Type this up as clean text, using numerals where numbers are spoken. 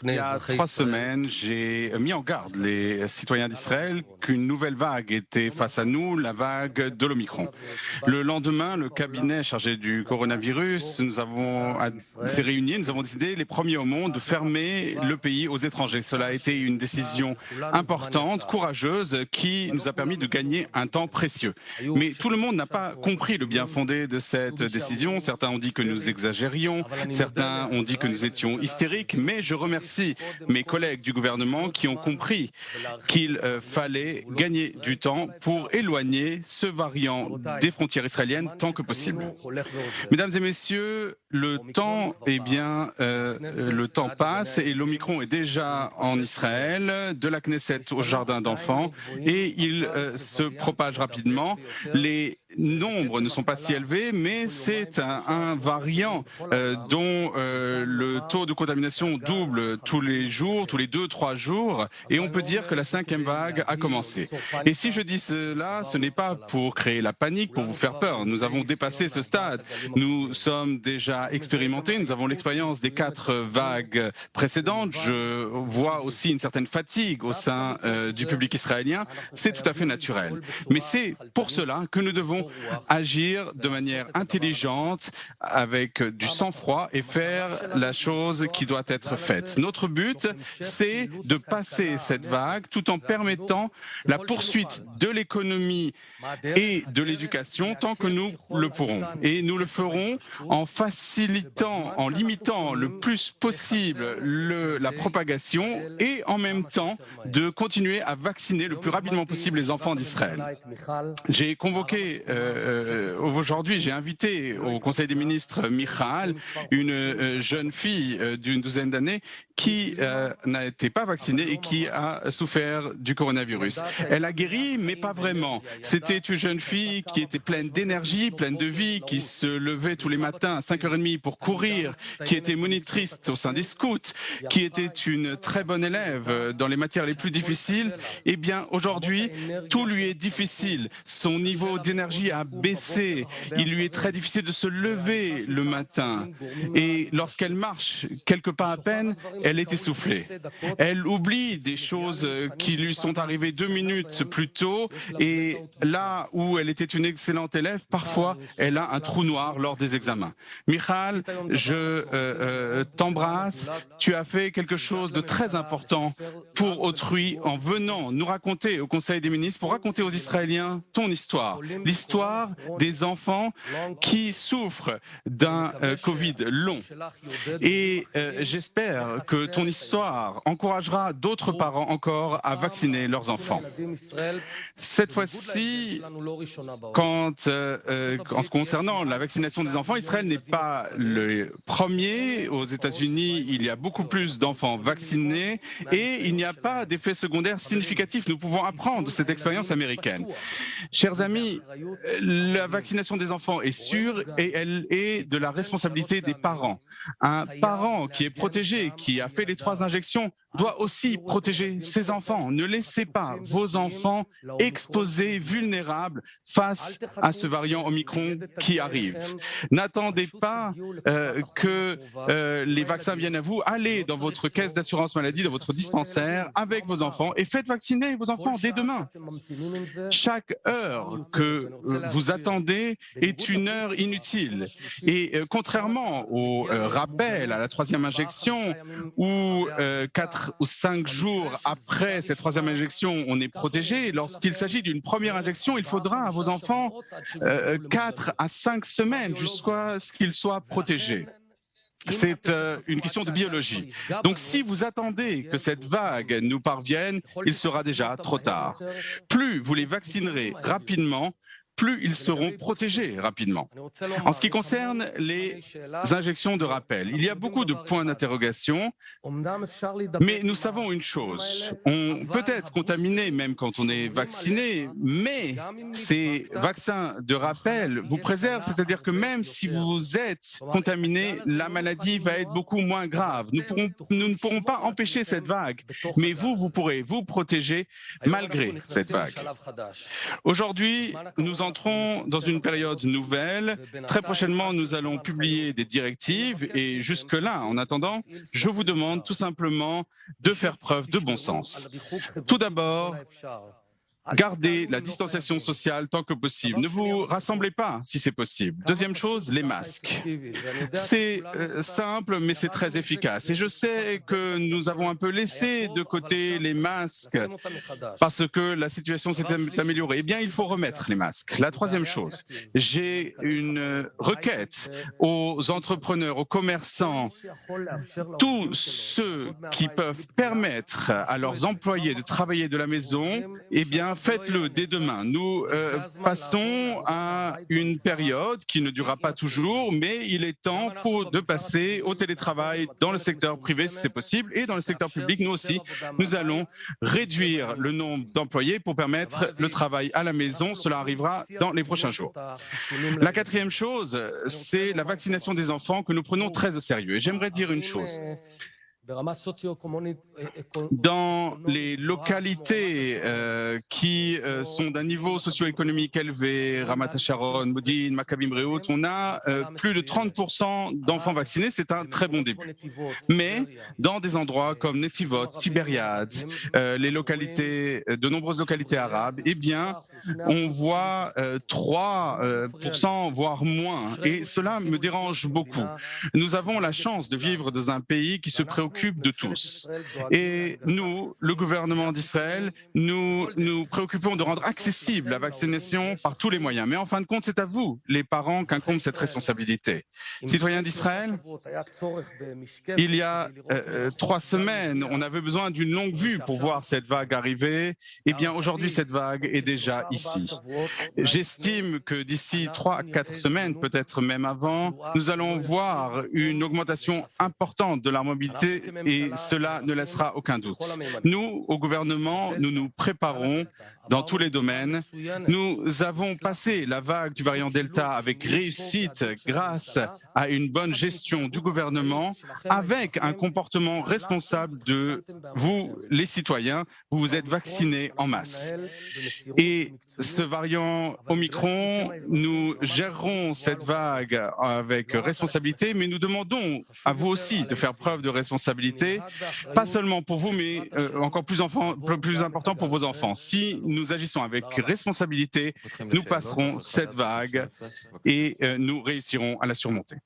Il y a 3 semaines, j'ai mis en garde les citoyens d'Israël qu'une nouvelle vague était face à nous, la vague de l'Omicron. Le lendemain, le cabinet chargé du coronavirus s'est réuni, nous avons décidé, les premiers au monde, de fermer le pays aux étrangers. Cela a été une décision importante, courageuse, qui nous a permis de gagner un temps précieux. Mais tout le monde n'a pas compris le bien fondé de cette décision. Certains ont dit que nous exagérions, certains ont dit que nous étions hystériques, mais je remercie mes collègues du gouvernement qui ont compris qu'il fallait gagner du temps pour éloigner ce variant des frontières israéliennes tant que possible. Mesdames et messieurs, le temps passe et l'Omicron est déjà en Israël, de la Knesset au jardin d'enfants, et il se propage rapidement. Les nombres ne sont pas si élevés, mais c'est un variant dont le taux de contamination double tous les jours, tous les 2-3 jours, et on peut dire que la 5e vague a commencé. Et si je dis cela, ce n'est pas pour créer la panique, pour vous faire peur. Nous avons dépassé ce stade. Nous sommes déjà expérimentés, nous avons l'expérience des 4 vagues précédentes. Je vois aussi une certaine fatigue au sein du public israélien. C'est tout à fait naturel. Mais c'est pour cela que nous devons agir de manière intelligente, avec du sang-froid et faire la chose qui doit être faite. Notre but, c'est de passer cette vague tout en permettant la poursuite de l'économie et de l'éducation tant que nous le pourrons. Et nous le ferons en facilitant, en limitant le plus possible la propagation et en même temps de continuer à vacciner le plus rapidement possible les enfants d'Israël. J'ai convoqué aujourd'hui, j'ai invité au Conseil des ministres Michal, une jeune fille d'une douzaine d'années qui n'a été pas vaccinée et qui a souffert du coronavirus. Elle a guéri, mais pas vraiment. C'était une jeune fille qui était pleine d'énergie, pleine de vie, qui se levait tous les matins à 5h30 pour courir, qui était monitrice au sein des scouts, qui était une très bonne élève dans les matières les plus difficiles. Eh bien, aujourd'hui, tout lui est difficile. Son niveau d'énergie a baissé. Il lui est très difficile de se lever le matin. Et lorsqu'elle marche quelques pas à peine, elle est essoufflée. Elle oublie des choses qui lui sont arrivées 2 minutes plus tôt, et là où elle était une excellente élève, parfois elle a un trou noir lors des examens. Michal, je t'embrasse. Tu as fait quelque chose de très important pour autrui en venant nous raconter au Conseil des ministres, pour raconter aux Israéliens ton histoire, l'histoire des enfants qui souffrent d'un Covid long. Et j'espère que ton histoire encouragera d'autres parents encore à vacciner leurs enfants. Cette fois-ci, en ce concernant la vaccination des enfants, Israël n'est pas le premier. Aux États-Unis, il y a beaucoup plus d'enfants vaccinés et il n'y a pas d'effets secondaires significatifs. Nous pouvons apprendre de cette expérience américaine. Chers amis, la vaccination des enfants est sûre et elle est de la responsabilité des parents. Un parent qui est protégé, qui a fait les 3 injections, doit aussi protéger ses enfants. Ne laissez pas vos enfants exposés, vulnérables face à ce variant Omicron qui arrive. N'attendez pas que les vaccins viennent à vous. Allez dans votre caisse d'assurance maladie, dans votre dispensaire avec vos enfants et faites vacciner vos enfants dès demain. Chaque heure que vous attendez est une heure inutile. Et contrairement au rappel à la 3e injection, où 4 ou 5 jours après cette 3e injection, on est protégé, lorsqu'il s'agit d'une première injection, il faudra à vos enfants 4 à 5 semaines jusqu'à ce qu'ils soient protégés. C'est une question de biologie. Donc si vous attendez que cette vague nous parvienne, il sera déjà trop tard. Plus vous les vaccinerez rapidement, plus ils seront protégés rapidement. En ce qui concerne les injections de rappel, il y a beaucoup de points d'interrogation, mais nous savons une chose, on peut être contaminé même quand on est vacciné, mais ces vaccins de rappel vous préservent, c'est-à-dire que même si vous êtes contaminé, la maladie va être beaucoup moins grave. Nous ne pourrons pas empêcher cette vague, mais vous pourrez vous protéger malgré cette vague. Aujourd'hui, nous entrons dans une période nouvelle. Très prochainement, nous allons publier des directives et jusque-là, en attendant, je vous demande tout simplement de faire preuve de bon sens. Tout d'abord, gardez la distanciation sociale tant que possible. Ne vous rassemblez pas si c'est possible. Deuxième chose, les masques. C'est simple, mais c'est très efficace. Et je sais que nous avons un peu laissé de côté les masques parce que la situation s'est améliorée. Eh bien, il faut remettre les masques. La troisième chose, j'ai une requête aux entrepreneurs, aux commerçants, tous ceux qui peuvent permettre à leurs employés de travailler de la maison, eh bien, faites-le dès demain. Nous passons à une période qui ne durera pas toujours, mais il est temps de passer au télétravail dans le secteur privé si c'est possible et dans le secteur public. Nous aussi, nous allons réduire le nombre d'employés pour permettre le travail à la maison. Cela arrivera dans les prochains jours. La quatrième chose, c'est la vaccination des enfants que nous prenons très au sérieux. Et j'aimerais dire une chose. Dans les localités qui sont d'un niveau socio-économique élevé, Ramat HaSharon, Modine, Maccabim Rehout, on a plus de 30% d'enfants vaccinés, c'est un très bon début. Mais dans des endroits comme Netivot, Tibériade, les localités, de nombreuses localités arabes, eh bien, on voit 3%, voire moins. Et cela me dérange beaucoup. Nous avons la chance de vivre dans un pays qui se préoccupe de tous. Et nous, le gouvernement d'Israël, nous préoccupons de rendre accessible la vaccination par tous les moyens. Mais en fin de compte, c'est à vous, les parents, qu'incombe cette responsabilité. Citoyens d'Israël, il y a 3 semaines, on avait besoin d'une longue vue pour voir cette vague arriver. Eh bien, aujourd'hui, cette vague est déjà ici. J'estime que d'ici 3 à 4 semaines, peut-être même avant, nous allons voir une augmentation importante de la mobilité et cela ne laissera aucun doute. Nous, au gouvernement, nous nous préparons dans tous les domaines. Nous avons passé la vague du variant Delta avec réussite grâce à une bonne gestion du gouvernement, avec un comportement responsable de vous, les citoyens. Vous vous êtes vaccinés en masse. Et ce variant Omicron, nous gérerons cette vague avec responsabilité, mais nous demandons à vous aussi de faire preuve de responsabilité, pas seulement pour vous, mais encore plus important pour vos enfants. Si nous agissons avec responsabilité, nous passerons cette vague et nous réussirons à la surmonter.